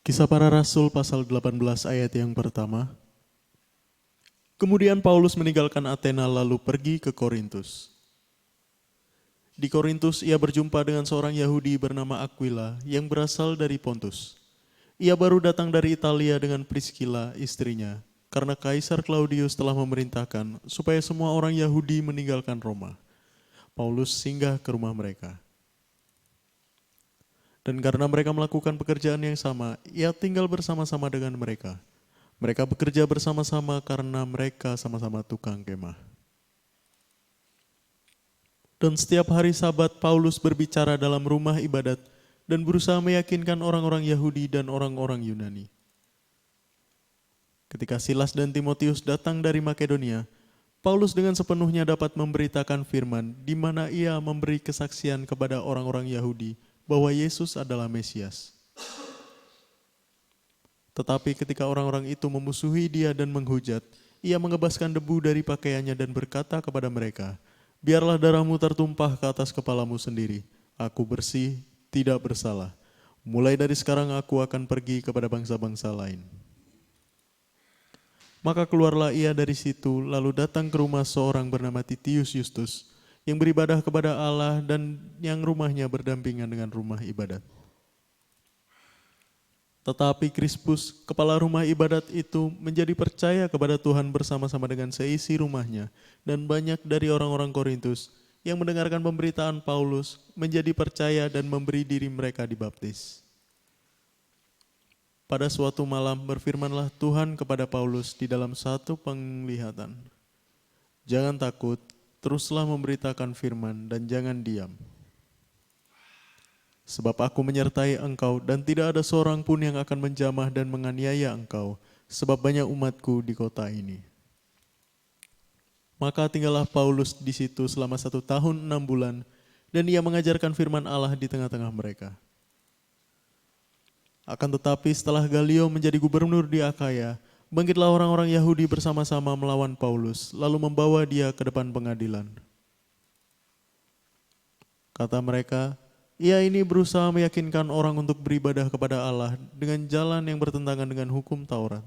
Kisah Para Rasul pasal 18 ayat yang pertama. Kemudian Paulus meninggalkan Athena lalu pergi ke Korintus. Di Korintus ia berjumpa dengan seorang Yahudi bernama Aquila yang berasal dari Pontus. Ia baru datang dari Italia dengan Priscilla istrinya karena Kaisar Claudius telah memerintahkan supaya semua orang Yahudi meninggalkan Roma. Paulus singgah ke rumah mereka. Dan karena mereka melakukan pekerjaan yang sama, ia tinggal bersama-sama dengan mereka. Mereka bekerja bersama-sama karena mereka sama-sama tukang kemah. Dan setiap hari Sabat, Paulus berbicara dalam rumah ibadat dan berusaha meyakinkan orang-orang Yahudi dan orang-orang Yunani. Ketika Silas dan Timotius datang dari Makedonia, Paulus dengan sepenuhnya dapat memberitakan firman di mana ia memberi kesaksian kepada orang-orang Yahudi bahwa Yesus adalah Mesias. Tetapi ketika orang-orang itu memusuhi dia dan menghujat, ia mengebaskan debu dari pakaiannya dan berkata kepada mereka, "Biarlah darahmu tertumpah ke atas kepalamu sendiri. Aku bersih, tidak bersalah. Mulai dari sekarang aku akan pergi kepada bangsa-bangsa lain." Maka keluarlah ia dari situ, lalu datang ke rumah seorang bernama Titius Justus, yang beribadah kepada Allah dan yang rumahnya berdampingan dengan rumah ibadat. Tetapi Krispus, kepala rumah ibadat itu, menjadi percaya kepada Tuhan bersama-sama dengan seisi rumahnya, dan banyak dari orang-orang Korintus yang mendengarkan pemberitaan Paulus menjadi percaya dan memberi diri mereka dibaptis. Pada suatu malam berfirmanlah Tuhan kepada Paulus di dalam satu penglihatan, "Jangan takut, teruslah memberitakan firman dan jangan diam. Sebab aku menyertai engkau dan tidak ada seorang pun yang akan menjamah dan menganiaya engkau, sebab banyak umatku di kota ini." Maka tinggallah Paulus di situ selama 1 tahun 6 bulan, dan ia mengajarkan firman Allah di tengah-tengah mereka. Akan tetapi setelah Galio menjadi gubernur di Akhaya, bangkitlah orang-orang Yahudi bersama-sama melawan Paulus, lalu membawa dia ke depan pengadilan. Kata mereka, "Ia ini berusaha meyakinkan orang untuk beribadah kepada Allah dengan jalan yang bertentangan dengan hukum Taurat."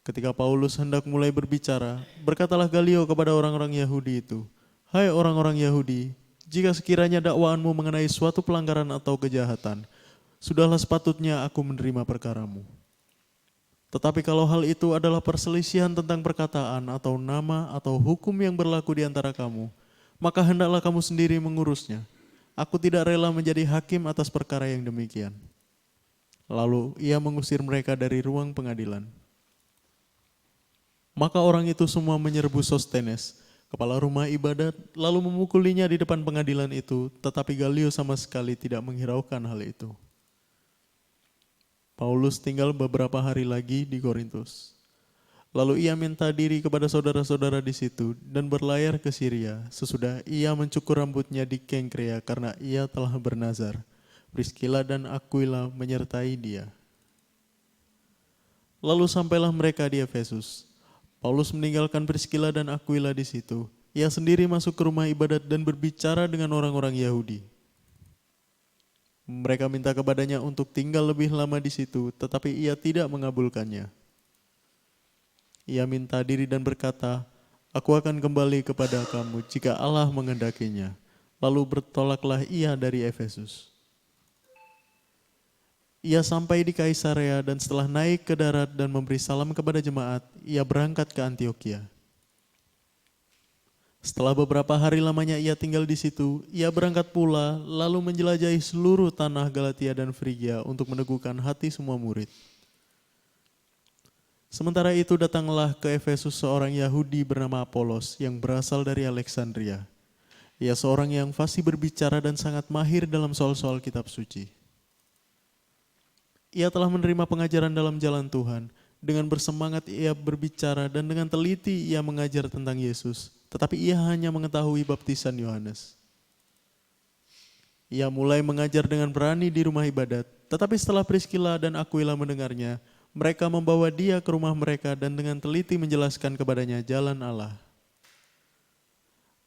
Ketika Paulus hendak mulai berbicara, berkatalah Galio kepada orang-orang Yahudi itu, "Hai orang-orang Yahudi, jika sekiranya dakwaanmu mengenai suatu pelanggaran atau kejahatan, sudahlah sepatutnya aku menerima perkaramu. Tetapi kalau hal itu adalah perselisihan tentang perkataan atau nama atau hukum yang berlaku di antara kamu, maka hendaklah kamu sendiri mengurusnya. Aku tidak rela menjadi hakim atas perkara yang demikian." Lalu ia mengusir mereka dari ruang pengadilan. Maka orang itu semua menyerbu Sostenes, kepala rumah ibadat, lalu memukulinya di depan pengadilan itu, tetapi Galio sama sekali tidak menghiraukan hal itu. Paulus tinggal beberapa hari lagi di Korintus. Lalu ia minta diri kepada saudara-saudara di situ dan berlayar ke Syria sesudah ia mencukur rambutnya di Kengkrea karena ia telah bernazar. Priscilla dan Aquila menyertai dia. Lalu sampailah mereka di Efesus. Paulus meninggalkan Priscilla dan Aquila di situ. Ia sendiri masuk ke rumah ibadat dan berbicara dengan orang-orang Yahudi. Mereka minta kepadanya untuk tinggal lebih lama di situ, tetapi ia tidak mengabulkannya. Ia minta diri dan berkata, "Aku akan kembali kepada kamu jika Allah menghendakinya." Lalu bertolaklah ia dari Efesus. Ia sampai di Kaisarea dan setelah naik ke darat dan memberi salam kepada jemaat, ia berangkat ke Antiokhia. Setelah beberapa hari lamanya ia tinggal di situ, ia berangkat pula lalu menjelajahi seluruh tanah Galatia dan Frigia untuk meneguhkan hati semua murid. Sementara itu datanglah ke Efesus seorang Yahudi bernama Apolos yang berasal dari Alexandria. Ia seorang yang fasih berbicara dan sangat mahir dalam soal-soal kitab suci. Ia telah menerima pengajaran dalam jalan Tuhan. Dengan bersemangat ia berbicara dan dengan teliti ia mengajar tentang Yesus. tetapi ia hanya mengetahui baptisan Yohanes. Ia mulai mengajar dengan berani di rumah ibadat, tetapi setelah Priskila dan Aquila mendengarnya, mereka membawa dia ke rumah mereka dan dengan teliti menjelaskan kepadanya jalan Allah.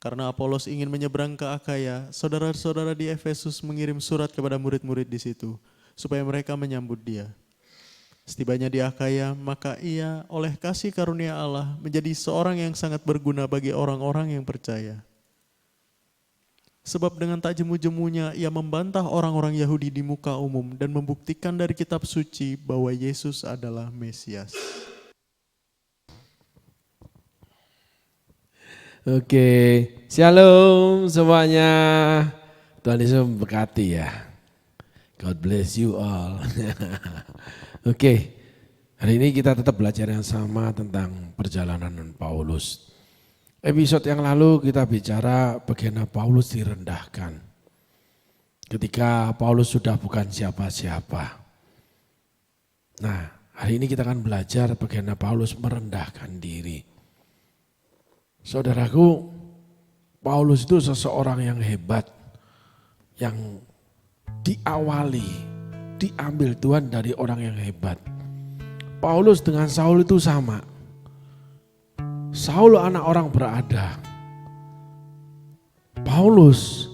Karena Apolos ingin menyeberang ke Akaya, saudara-saudara di Efesus mengirim surat kepada murid-murid di situ, supaya mereka menyambut dia. Setibanya di Akaya, maka ia oleh kasih karunia Allah menjadi seorang yang sangat berguna bagi orang-orang yang percaya. Sebab dengan tak jemu-jemunya ia membantah orang-orang Yahudi di muka umum dan membuktikan dari kitab suci bahwa Yesus adalah Mesias. Oke, shalom semuanya. Tuhan Yesus memberkati ya. God bless you all. Oke, hari ini kita tetap belajar yang sama tentang perjalanan Paulus. Episode yang lalu kita bicara bagaimana Paulus direndahkan. Ketika Paulus sudah bukan siapa-siapa. Nah, hari ini kita akan belajar bagaimana Paulus merendahkan diri. Saudaraku, Paulus itu seseorang yang hebat, yang diambil Tuhan dari orang yang hebat. Paulus dengan Saul itu sama. Saul anak orang berada. Paulus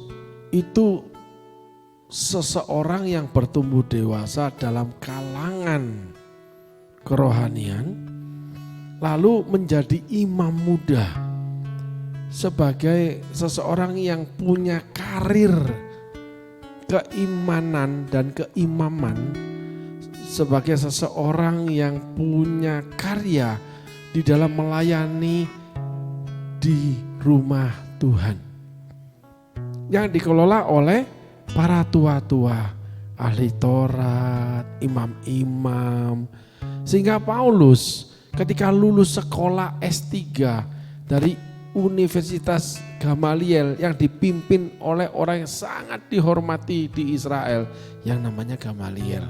itu seseorang yang bertumbuh dewasa dalam kalangan kerohanian, lalu menjadi imam muda. Sebagai seseorang yang punya karir keimanan dan keimaman, sebagai seseorang yang punya karya di dalam melayani di rumah Tuhan yang dikelola oleh para tua-tua, ahli Taurat, imam-imam. Sehingga Paulus ketika lulus sekolah S3 dari Universitas Gamaliel yang dipimpin oleh orang yang sangat dihormati di Israel yang namanya Gamaliel.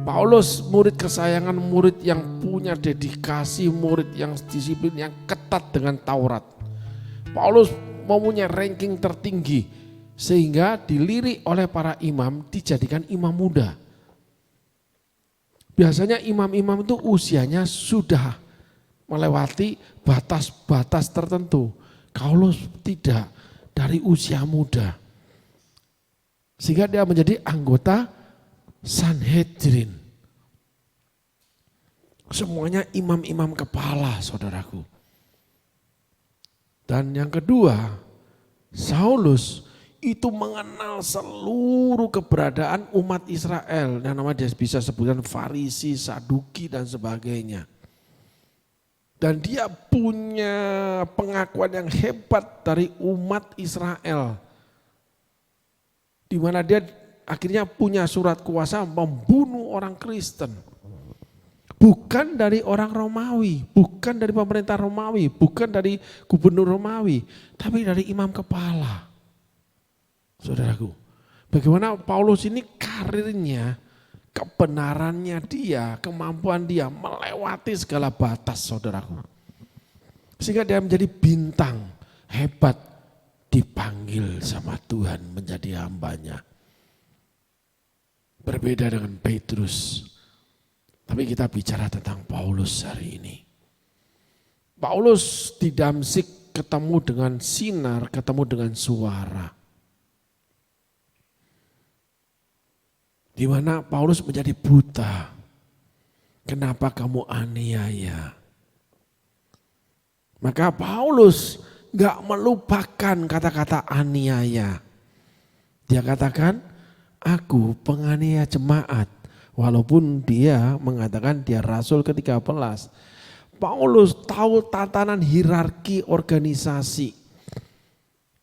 Paulus murid kesayangan, murid yang punya dedikasi, murid yang disiplin, yang ketat dengan Taurat. Paulus mempunyai ranking tertinggi sehingga dilirik oleh para imam dijadikan imam muda. Biasanya imam-imam itu usianya sudah melewati batas-batas tertentu. Paulus tidak, dari usia muda. Sehingga dia menjadi anggota Sanhedrin. Semuanya imam-imam kepala, saudaraku. Dan yang kedua, Saulus itu mengenal seluruh keberadaan umat Israel. Yang namanya dia bisa sebutkan Farisi, Saduki dan sebagainya. Dan dia punya pengakuan yang hebat dari umat Israel. Di mana dia akhirnya punya surat kuasa membunuh orang Kristen. Bukan dari orang Romawi, bukan dari pemerintah Romawi, bukan dari gubernur Romawi, tapi dari imam kepala. Saudaraku, bagaimana Paulus ini karirnya, kebenarannya dia, kemampuan dia melewati segala batas, saudaraku. Sehingga dia menjadi bintang hebat, dipanggil sama Tuhan menjadi hambanya. Berbeda dengan Petrus. Tapi kita bicara tentang Paulus hari ini. Paulus di Damsyik ketemu dengan sinar, ketemu dengan suara. Di mana Paulus menjadi buta. Kenapa kamu aniaya? Maka Paulus gak melupakan kata-kata aniaya. Dia katakan, aku penganiaya jemaat. Walaupun dia mengatakan dia rasul ke-13. Paulus tahu tatanan hierarki organisasi.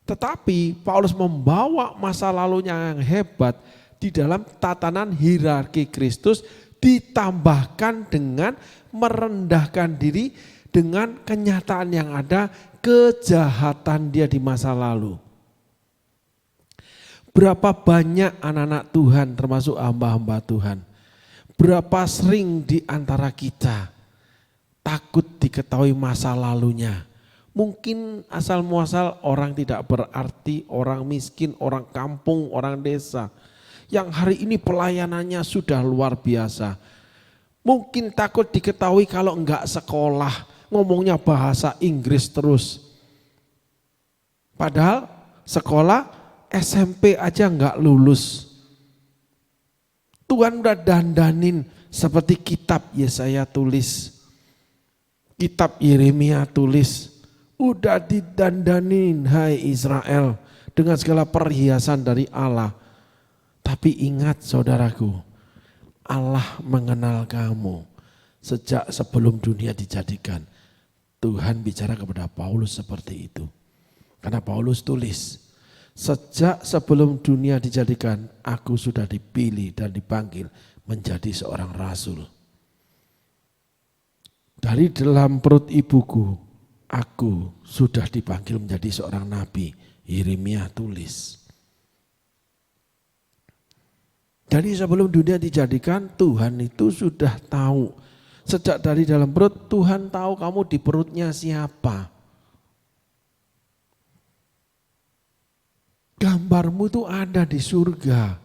Tetapi Paulus membawa masa lalunya yang hebat di dalam tatanan hierarki Kristus, ditambahkan dengan merendahkan diri dengan kenyataan yang ada, kejahatan dia di masa lalu. Berapa banyak anak-anak Tuhan termasuk hamba-hamba Tuhan, berapa sering di antara kita takut diketahui masa lalunya, Mungkin asal muasal orang tidak berarti, orang miskin, orang kampung, orang desa. Yang hari ini pelayanannya sudah luar biasa. Mungkin takut diketahui kalau enggak sekolah, ngomongnya bahasa Inggris terus. Padahal sekolah SMP aja enggak lulus. Tuhan udah dandanin seperti kitab Yesaya tulis. Kitab Yeremia tulis. Udah didandanin hai Israel dengan segala perhiasan dari Allah. Tapi ingat saudaraku, Allah mengenal kamu sejak sebelum dunia dijadikan. Tuhan bicara kepada Paulus seperti itu. Karena Paulus tulis, sejak sebelum dunia dijadikan, aku sudah dipilih dan dipanggil menjadi seorang rasul. Dari dalam perut ibuku, aku sudah dipanggil menjadi seorang nabi. Yeremia tulis. Dari sebelum dunia dijadikan, Tuhan itu sudah tahu. Sejak dari dalam perut, Tuhan tahu kamu di perutnya siapa. Gambarmu itu ada di surga.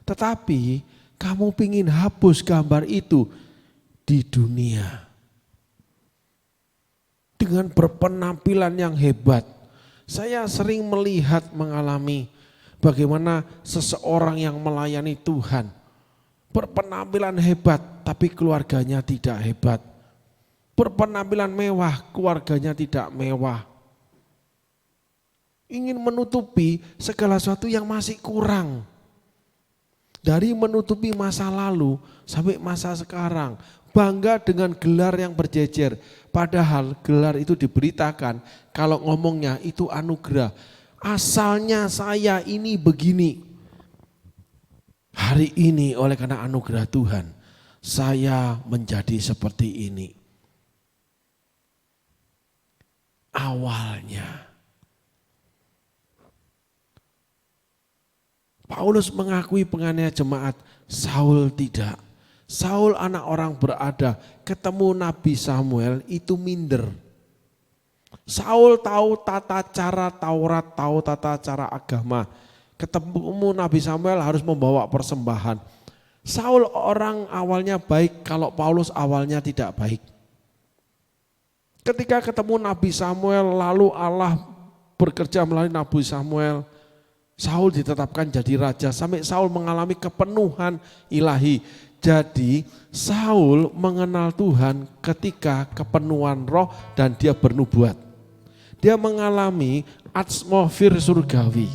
Tetapi kamu ingin hapus gambar itu di dunia. Dengan berpenampilan yang hebat. Saya sering melihat, mengalami bagaimana seseorang yang melayani Tuhan. Berpenampilan hebat tapi keluarganya tidak hebat. Berpenampilan mewah, keluarganya tidak mewah. Ingin menutupi segala sesuatu yang masih kurang. Dari menutupi masa lalu sampai masa sekarang. Bangga dengan gelar yang berjejer. Padahal gelar itu diberitakan kalau ngomongnya itu anugerah. Asalnya saya ini begini. Hari ini oleh karena anugerah Tuhan, saya menjadi seperti ini. Awalnya. Paulus mengakui penganiaya jemaat, Saul tidak. Saul anak orang berada, ketemu Nabi Samuel itu minder. Saul tahu tata cara Taurat, tahu tata cara agama. Ketemu Nabi Samuel harus membawa persembahan. Saul orang awalnya baik, kalau Paulus awalnya tidak baik. Ketika ketemu Nabi Samuel, lalu Allah bekerja melalui Nabi Samuel. Saul ditetapkan jadi raja, sampai Saul mengalami kepenuhan ilahi. Jadi Saul mengenal Tuhan ketika kepenuhan roh dan dia bernubuat. Dia mengalami atmosfer surgawi.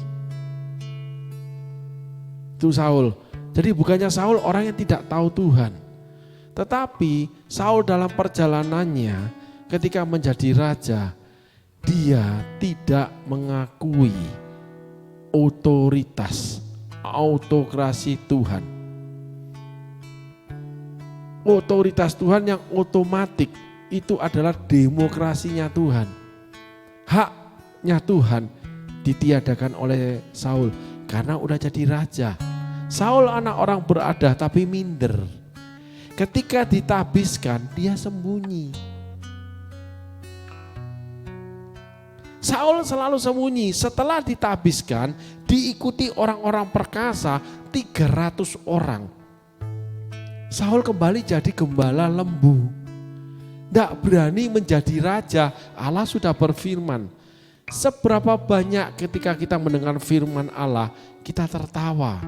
Itu Saul. Jadi bukannya Saul orang yang tidak tahu Tuhan. Tetapi Saul dalam perjalanannya ketika menjadi raja, dia tidak mengakui otoritas, autokrasi Tuhan. Otoritas Tuhan yang otomatik itu adalah demokrasinya Tuhan. Haknya Tuhan ditiadakan oleh Saul karena udah jadi raja. Saul anak orang berada tapi minder. Ketika ditabiskan dia sembunyi. Saul selalu sembunyi. Setelah ditabiskan diikuti orang-orang perkasa 300 orang. Saul kembali jadi gembala lembu. Tidak berani menjadi raja. Allah sudah berfirman. Seberapa banyak ketika kita mendengar firman Allah, kita tertawa.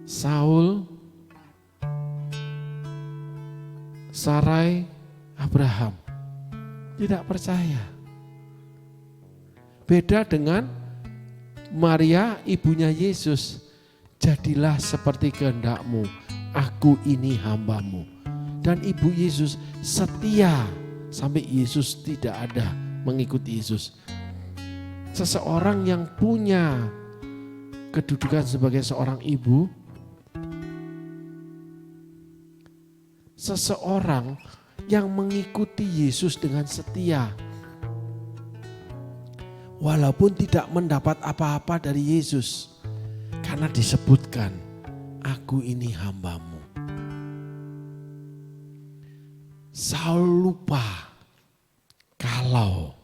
Saul, Sarai, Abraham tidak percaya. Beda dengan Maria ibunya Yesus. Jadilah seperti kehendakmu, aku ini hambamu. Dan ibu Yesus setia sampai Yesus tidak ada mengikuti Yesus. Seseorang yang punya kedudukan sebagai seorang ibu, seseorang yang mengikuti Yesus dengan setia. Walaupun tidak mendapat apa-apa dari Yesus. Karena disebutkan, aku ini hambamu. Saul lupa kalau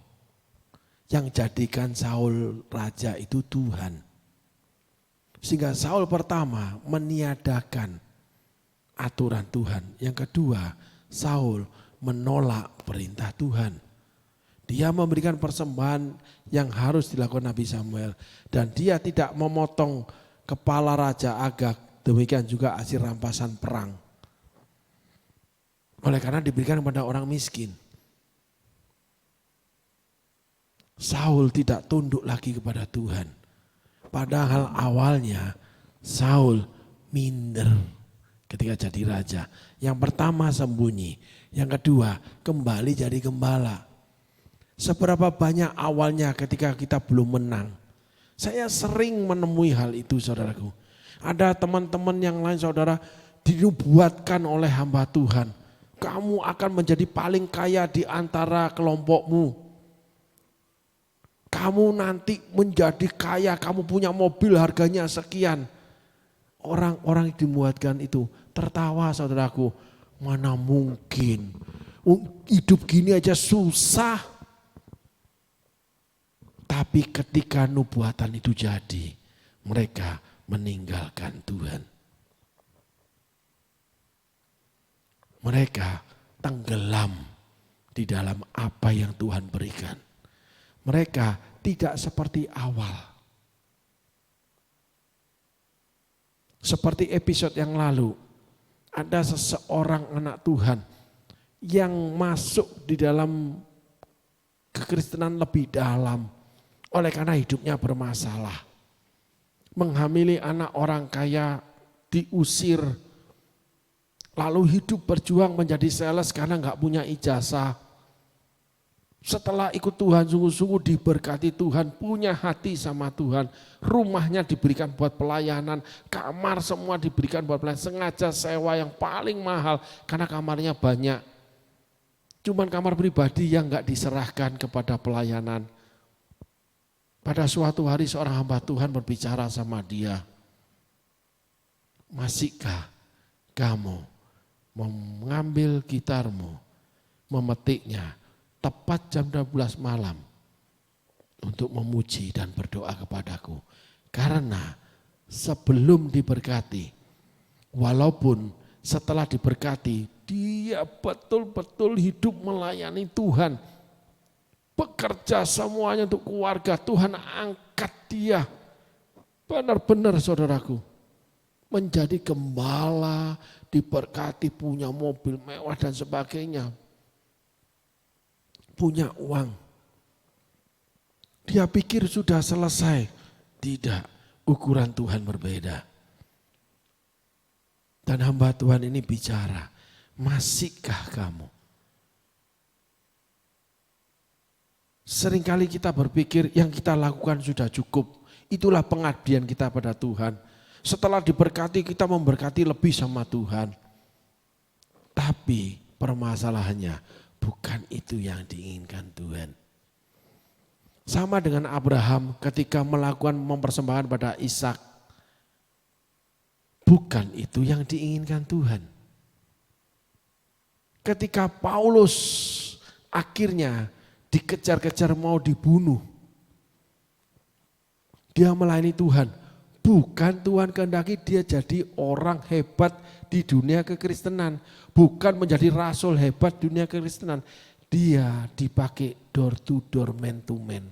yang jadikan Saul raja itu Tuhan. Sehingga Saul pertama meniadakan aturan Tuhan. Yang kedua, Saul menolak perintah Tuhan. Dia memberikan persembahan yang harus dilakukan Nabi Samuel. Dan dia tidak memotong kepala Raja Agag. Demikian juga hasil rampasan perang. Oleh karena diberikan kepada orang miskin. Saul tidak tunduk lagi kepada Tuhan. Padahal awalnya Saul minder ketika jadi raja. Yang pertama sembunyi. Yang kedua kembali jadi gembala. Seberapa banyak awalnya ketika kita belum menang. Saya sering menemui hal itu saudaraku. Ada teman-teman yang lain saudara dinubuatkan oleh hamba Tuhan. Kamu akan menjadi paling kaya di antara kelompokmu. Kamu nanti menjadi kaya, kamu punya mobil harganya sekian. Orang-orang yang dimuatkan itu tertawa saudaraku. Mana mungkin, hidup gini aja susah. Tapi ketika nubuatan itu jadi, mereka meninggalkan Tuhan. Mereka tenggelam di dalam apa yang Tuhan berikan. Mereka tidak seperti awal. Seperti episode yang lalu, ada seseorang anak Tuhan yang masuk di dalam kekristenan lebih dalam. Oleh karena hidupnya bermasalah. Menghamili anak orang kaya, diusir. Lalu hidup berjuang menjadi sales karena enggak punya ijazah. Setelah ikut Tuhan sungguh-sungguh diberkati Tuhan, punya hati sama Tuhan. Rumahnya diberikan buat pelayanan, kamar semua diberikan buat pelayanan. Sengaja sewa yang paling mahal karena kamarnya banyak. Cuman kamar pribadi yang enggak diserahkan kepada pelayanan. Pada suatu hari seorang hamba Tuhan berbicara sama dia. Masihkah kamu mengambil gitarmu, memetiknya tepat jam 12 malam untuk memuji dan berdoa kepadaku. Karena sebelum diberkati, walaupun setelah diberkati, dia betul-betul hidup melayani Tuhan. Bekerja semuanya untuk keluarga, Tuhan angkat dia. Benar-benar saudaraku, menjadi gembala, diberkati, punya mobil mewah dan sebagainya. Punya uang. Dia pikir sudah selesai. Tidak, ukuran Tuhan berbeda. Dan hamba Tuhan ini bicara, masihkah kamu? Seringkali kita berpikir yang kita lakukan sudah cukup. Itulah pengabdian kita pada Tuhan. Setelah diberkati kita memberkati lebih sama Tuhan. Tapi permasalahannya bukan itu yang diinginkan Tuhan. Sama dengan Abraham ketika melakukan mempersembahkan pada Ishak. Bukan itu yang diinginkan Tuhan. Ketika Paulus akhirnya dikejar-kejar mau dibunuh. Dia melayani Tuhan. Bukan Tuhan kehendaki dia jadi orang hebat di dunia kekristenan. Bukan menjadi rasul hebat dunia kekristenan. Dia dipakai door to door, man to man.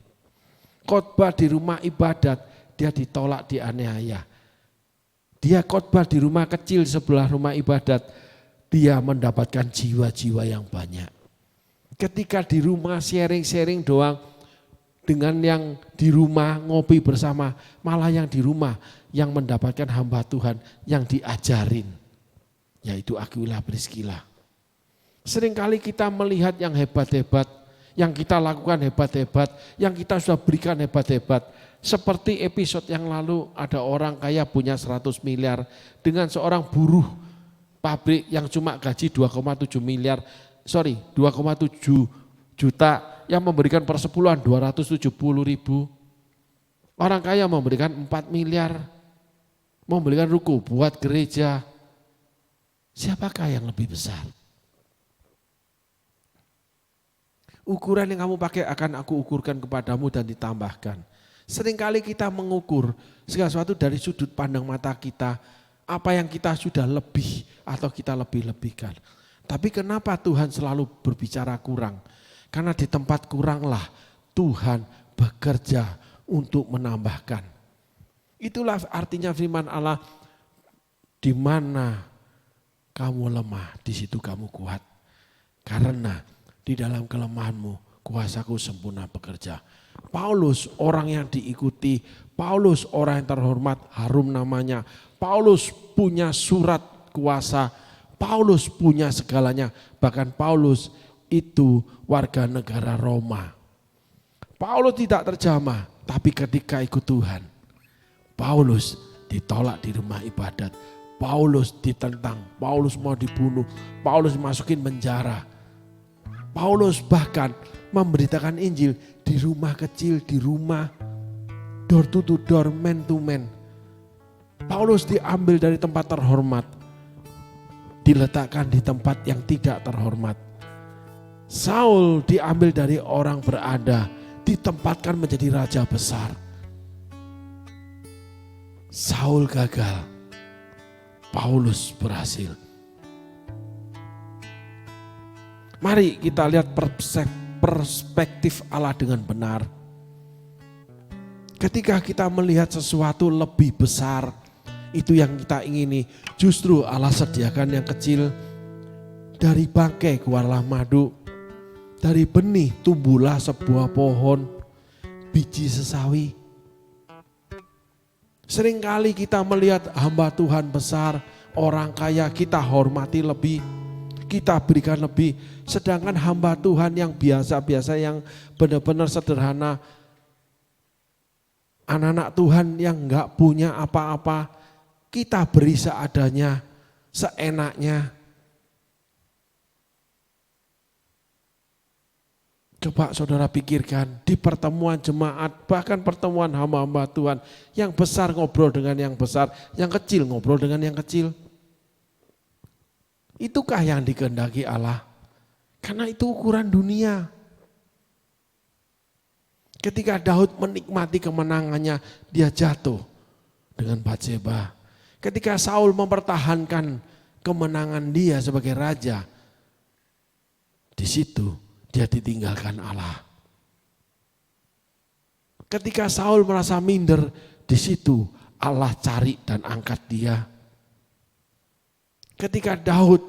Khotbah di rumah ibadat, dia ditolak, dianiaya. Dia khotbah di rumah kecil sebelah rumah ibadat, dia mendapatkan jiwa-jiwa yang banyak. Ketika di rumah sharing-sharing doang dengan yang di rumah ngopi bersama, malah yang di rumah yang mendapatkan hamba Tuhan yang diajarin, yaitu Aquila Priscilla. Seringkali kita melihat yang hebat-hebat, yang kita lakukan hebat-hebat, yang kita sudah berikan hebat-hebat. Seperti episode yang lalu ada orang kaya punya 100 miliar dengan seorang buruh pabrik yang cuma gaji 2,7 juta yang memberikan persepuluhan 270.000. Orang kaya memberikan 4 miliar, memberikan ruko buat gereja. Siapakah yang lebih besar? Ukuran yang kamu pakai akan aku ukurkan kepadamu dan ditambahkan. Seringkali kita mengukur segala sesuatu dari sudut pandang mata kita, apa yang kita sudah lebih atau kita lebih-lebihkan. Tapi kenapa Tuhan selalu berbicara kurang? Karena di tempat kuranglah Tuhan bekerja untuk menambahkan. Itulah artinya firman Allah, di mana kamu lemah, di situ kamu kuat. Karena di dalam kelemahanmu, kuasaku sempurna bekerja. Paulus orang yang diikuti, Paulus orang yang terhormat, harum namanya. Paulus punya surat kuasa, Paulus punya segalanya. Bahkan Paulus itu warga negara Roma. Paulus tidak terjamah, tapi ketika ikut Tuhan, Paulus ditolak di rumah ibadat. Paulus ditentang, Paulus mau dibunuh, Paulus dimasukin penjara. Paulus bahkan memberitakan Injil di rumah kecil, di rumah door to door, man to man. Paulus diambil dari tempat terhormat, diletakkan di tempat yang tidak terhormat. Saul diambil dari orang berada, ditempatkan menjadi raja besar. Saul gagal, Paulus berhasil. Mari kita lihat perspektif Allah dengan benar. Ketika kita melihat sesuatu lebih besar, itu yang kita ingini. Justru Allah sediakan yang kecil. Dari bangkai keluarlah madu. Dari benih tumbuhlah sebuah pohon, biji sesawi. Seringkali kita melihat hamba Tuhan besar, orang kaya, kita hormati lebih, kita berikan lebih. Sedangkan hamba Tuhan yang biasa-biasa, yang benar-benar sederhana, anak-anak Tuhan yang enggak punya apa-apa, kita beri seadanya, seenaknya. Coba saudara pikirkan, di pertemuan jemaat, bahkan pertemuan hamba-hamba Tuhan, yang besar ngobrol dengan yang besar, yang kecil ngobrol dengan yang kecil. Itukah yang dikehendaki Allah? Karena itu ukuran dunia. Ketika Daud menikmati kemenangannya, dia jatuh dengan Batseba. Ketika Saul mempertahankan kemenangan dia sebagai raja, di situ dia ditinggalkan Allah. Ketika Saul merasa minder, di situ Allah cari dan angkat dia. Ketika Daud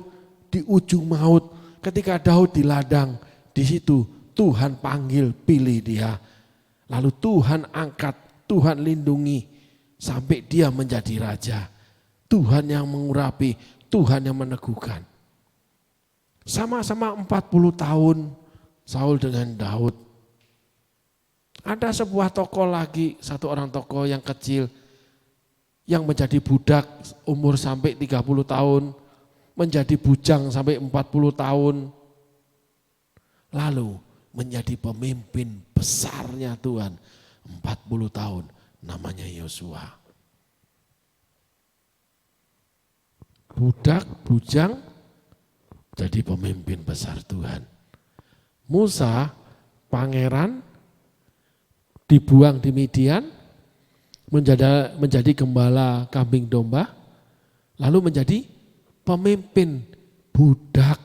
di ujung maut, ketika Daud di ladang, di situ Tuhan panggil, pilih dia. Lalu Tuhan angkat, Tuhan lindungi sampai dia menjadi raja. Tuhan yang mengurapi, Tuhan yang meneguhkan. Sama-sama 40 tahun Saul dengan Daud. Ada sebuah tokoh lagi, satu orang tokoh yang kecil, yang menjadi budak umur sampai 30 tahun, menjadi bujang sampai 40 tahun, lalu menjadi pemimpin besarnya Tuhan 40 tahun, namanya Yosua. Budak, bujang, jadi pemimpin besar Tuhan. Musa, pangeran, dibuang di Midian, menjadi gembala kambing domba, lalu menjadi pemimpin budak,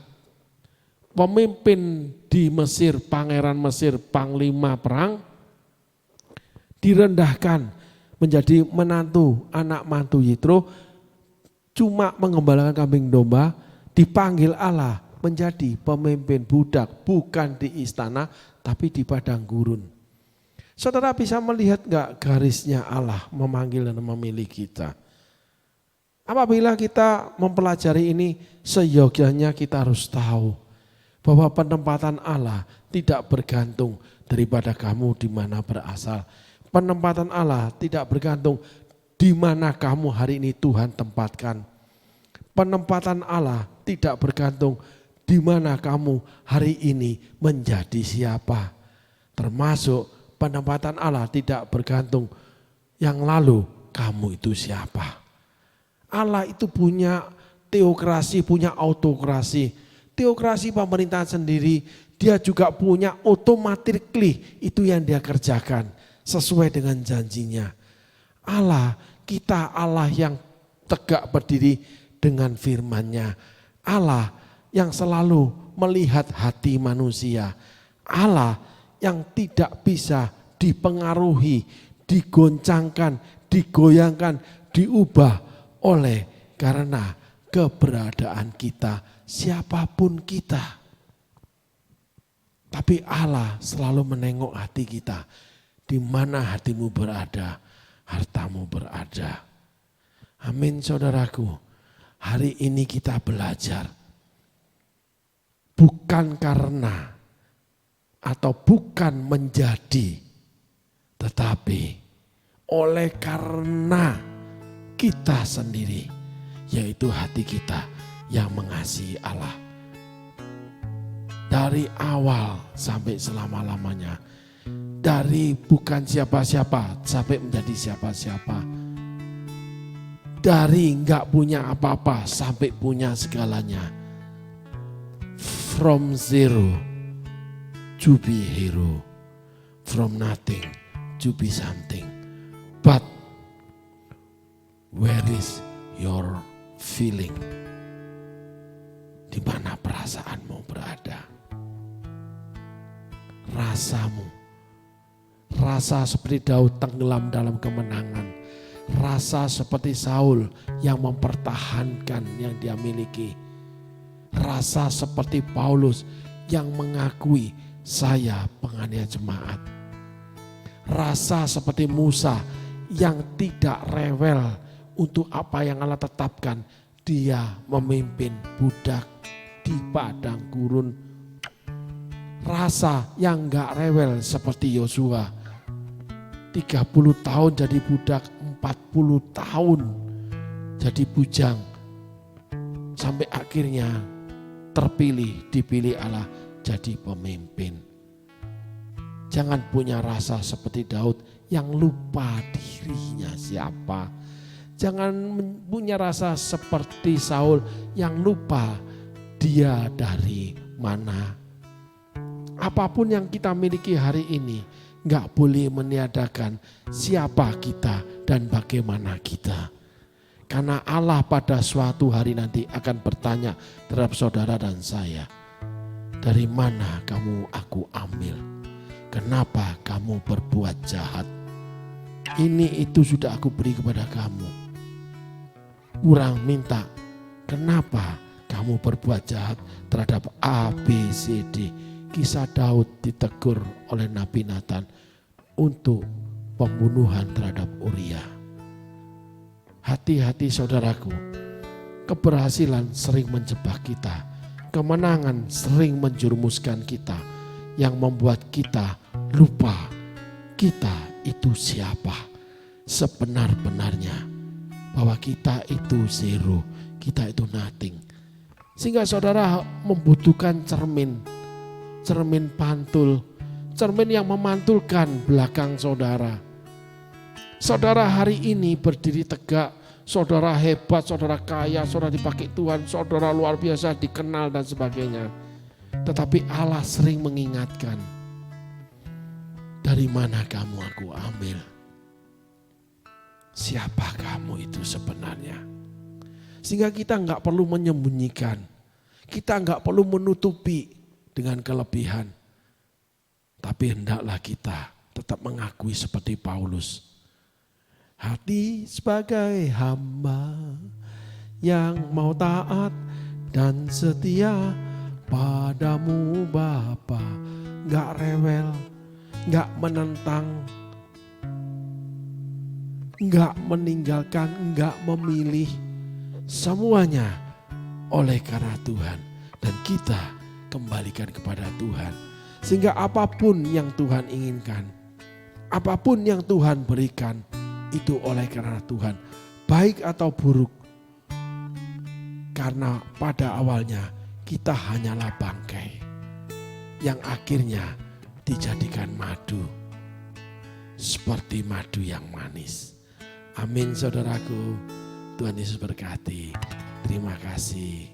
pemimpin di Mesir, pangeran Mesir, panglima perang, direndahkan menjadi menantu, anak mantu Yitro, cuma mengembalakan kambing domba, dipanggil Allah menjadi pemimpin budak, bukan di istana tapi di padang gurun. Saudara bisa melihat enggak garisnya Allah memanggil dan memilih kita? Apabila kita mempelajari ini, seyogyanya kita harus tahu bahwa penempatan Allah tidak bergantung daripada kamu di mana berasal. Penempatan Allah tidak bergantung di mana kamu hari ini Tuhan tempatkan. Penempatan Allah tidak bergantung di mana kamu hari ini menjadi siapa. Termasuk penempatan Allah tidak bergantung yang lalu kamu itu siapa. Allah itu punya teokrasi, punya autokrasi. Teokrasi pemerintahan sendiri, Dia juga punya automatically itu yang dia kerjakan sesuai dengan janjinya. Allah, kita Allah yang tegak berdiri dengan firman-Nya. Allah yang selalu melihat hati manusia. Allah yang tidak bisa dipengaruhi, digoncangkan, digoyangkan, diubah oleh karena keberadaan kita, siapapun kita. Tapi Allah selalu menengok hati kita. Di mana hatimu berada, hartamu berada. Amin saudaraku. Hari ini kita belajar. Bukan karena atau bukan menjadi. Tetapi oleh karena kita sendiri. Yaitu hati kita yang mengasihi Allah. Dari awal sampai selama-lamanya. Dari bukan siapa-siapa sampai menjadi siapa-siapa. Dari enggak punya apa-apa sampai punya segalanya. From zero to be hero. From nothing to be something. But where is your feeling? Di mana perasaanmu berada? Rasamu. Rasa seperti Daud tenggelam dalam kemenangan. Rasa seperti Saul yang mempertahankan yang dia miliki. Rasa seperti Paulus yang mengakui saya penganiaya jemaat. Rasa seperti Musa yang tidak rewel untuk apa yang Allah tetapkan. Dia memimpin budak di padang gurun. Rasa yang gak rewel seperti Yosua. 30 tahun jadi budak, 40 tahun jadi bujang. Sampai akhirnya dipilih Allah jadi pemimpin. Jangan punya rasa seperti Daud yang lupa dirinya siapa. Jangan punya rasa seperti Saul yang lupa dia dari mana. Apapun yang kita miliki hari ini, gak boleh meniadakan siapa kita dan bagaimana kita. Karena Allah pada suatu hari nanti akan bertanya terhadap saudara dan saya. Dari mana kamu aku ambil? Kenapa kamu berbuat jahat? Ini itu sudah aku beri kepada kamu. Kurang minta, kenapa kamu berbuat jahat terhadap A, B, C, D. Kisah Daud ditegur oleh Nabi Nathan untuk pembunuhan terhadap Uria. Hati-hati saudaraku, keberhasilan sering menjebak kita. Kemenangan sering menjerumuskan kita yang membuat kita lupa kita itu siapa sebenar-benarnya. Bahwa kita itu zero, kita itu nothing. Sehingga saudara membutuhkan cermin pantul, cermin yang memantulkan belakang saudara. Saudara hari ini berdiri tegak, saudara hebat, saudara kaya, saudara dipakai Tuhan, saudara luar biasa, dikenal dan sebagainya. Tetapi Allah sering mengingatkan, dari mana kamu aku ambil? Siapa kamu itu sebenarnya? Sehingga kita enggak perlu menyembunyikan, kita enggak perlu menutupi dengan kelebihan. Tapi hendaklah kita tetap mengakui seperti Paulus. Hati sebagai hamba yang mau taat dan setia padamu Bapa. Gak rewel, gak menentang, gak meninggalkan, gak memilih. Semuanya oleh karena Tuhan. Dan kita kembalikan kepada Tuhan. Sehingga apapun yang Tuhan inginkan, apapun yang Tuhan berikan, itu oleh karena Tuhan, baik atau buruk. Karena pada awalnya kita hanyalah bangkai yang akhirnya dijadikan madu, seperti madu yang manis. Amin saudaraku, Tuhan Yesus berkati. Terima kasih.